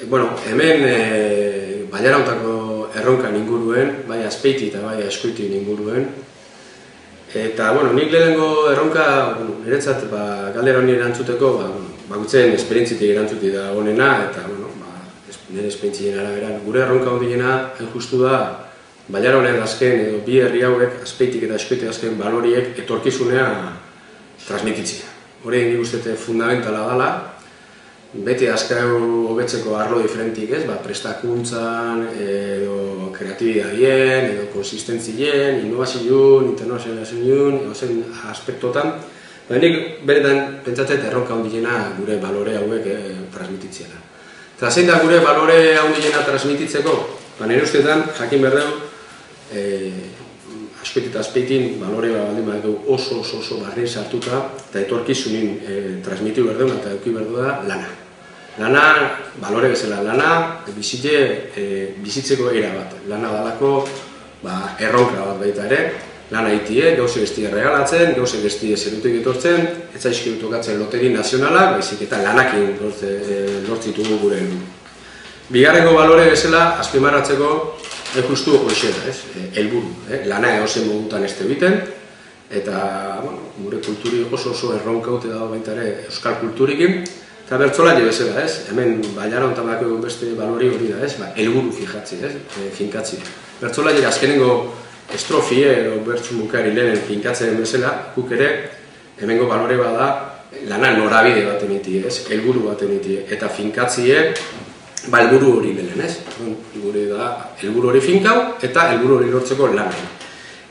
Hemen Bailarauntako erronkan inguruen, bai Azpeiti eta bai Azkoitin inguruen. Eta, nik lehenengo erronka, niretzat galdera honi erantzuteko, bakutzen esperientzitik erantzuti da honena, eta, nire esperientzien arabera. Gure erronka hondiena, hain justu da, Bailaraunen azken, edo bi herri hauek, Azpeitik eta Azkoitik azken baloriek etorkizunea transmititzea. Hori nik uste fundamentala dela, beti azkau hobetzeko arlo diferentik, prestakuntzan, edo kreatibidadien, edo konsistentzien, innovazioen, internazionalizazioen, edozen aspektotan. Nik benetan pentsatzen erronka handiena gure balore hauek transmititzeela. Eta zein da gure balore handiena transmititzeko? Nire ustetan, jakin behar dugu, Azkoitik eta Azpeitin balore baldin badu oso barri sartuta eta etorkizunin transmitiu behar dugu eta eduki behar dugu da lana. Lana, balore bezala lana, bizitzeko era bat. Lana dalako erronka bat baita ere, lana itie, gauze bestie regalatzen, gauze bestie zerutik etortzen, ez zaizkiru tokatzen loteri nazionala, baizik eta lanakin lortzitugu gure helburu. Bigarrengo balore bezala, azpimarratzeko, justu hoxe da, helburu. Lana edozen modutan ez egiten, eta gure kulturi oso erronka haute dago baita ere euskal kulturikin, eta bertzolaile bezala, hemen Bailarauntan egun beste balori hori da, helburu finkatzi. Bertzolaile azkenengo estrofie edo bertzu bukari lehenen finkatzen bezala, guk ere hemengo balore bada lana norabide baten iti, helburu baten iti, eta finkatzie helburu hori lehen, gure da helburu hori finkau eta helburu hori lortzeko lan.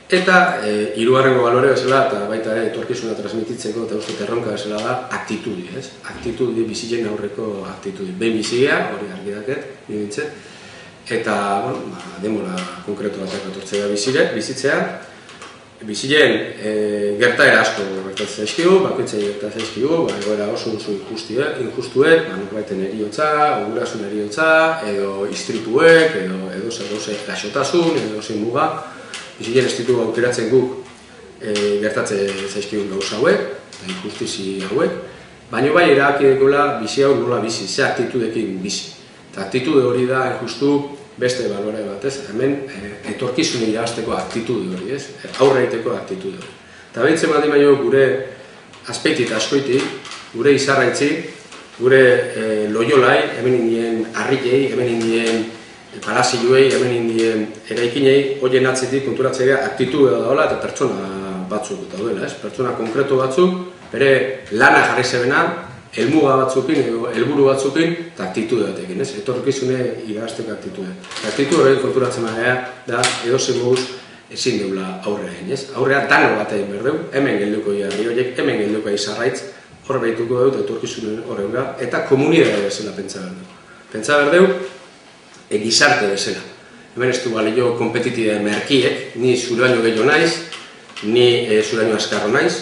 Eta hirugarrengo balore bezala eta baita ere etorkizuna transmititzeko eta uste erronka bezala da aktitudi, aktitudi bizitzen aurreko aktitudi. Behin bizigea, hori argi daket, nintzen, eta demora konkretu batak etortzea bizitzea. Bizien gertaera asko gertatzen zaizkigu, bakoitzai gertatzen zaizkigu, egoera oso injustuek, nukbaiten eriotza, ogurasun eriotza, edo istripuek, edo zer gaixotasun, edo zein muga. Bizien ez ditugu aukeratzen guk gertatzen zaizkigun gauza hauek, injustizi hauek, baina bai erabaki dekola bizi hau nola bizi, ze aktitudekin bizi. Eta aktitude hori da justu beste balore bat, hemen etorkizun irabazteko aktitude hori, aurre egiteko aktitude hori. Eta behintzen baldin baino gure Azpeiti eta Azkoiti, gure Izarraitzi, gure Loiolai, hemen indien Harrilei, hemen indien Palazioei, hemen indien eraikinei, horien atzetik konturatzea aktitudea daola eta pertsona batzuk daudela, pertsona konkretu batzuk, bere lana jarri zebena, helmuga batzukin, helburu batzukin, eta aktitude batekin, etorkizune irabazteko aktitude. Aktitude hori konturatzen da, edozen moduz ezin deula aurrea egin, aurrea dano bat egin behar dugu, hemen gelduko jarri horiek, hemen gelduko Izarraitz, hor behituko dugu, etorkizunen horreura, eta komunidade bezala pentsa behar dugu. Pentsa behar dugu, gizarte bezala. Hemen ez du balio kompetitide merkiek, ni zuraino gehiago naiz, ni zuraino askarro naiz,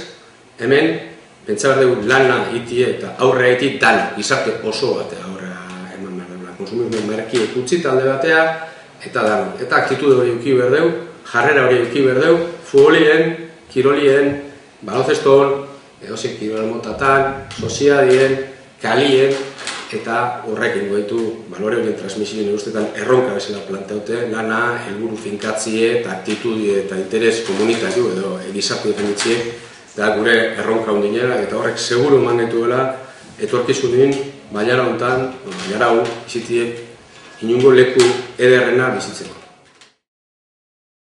hemen pentsa behar dugu lana itie eta aurrea iti dana, gizarte oso batea aurrea eman behar dugu. Konsumismo merkiek utzi talde batea, eta dana. Eta aktitude hori euki behar dugu, jarrera hori euki behar dugu, futbolien, kirolien, balonzeston, edozein kirol motatan, soziadien, kalien, eta horrekin goitu balore horien transmisioen ustetan erronka bezala planteaute, lana, helburu finkatzie eta aktitudie eta interes komunitario edo gizarte definitzie da gure erronka hundinera, eta horrek seguru eman dituela etorkizunin Bailarauntan, Bailarau, bizitiek inungo leku ederrena bizitzeko.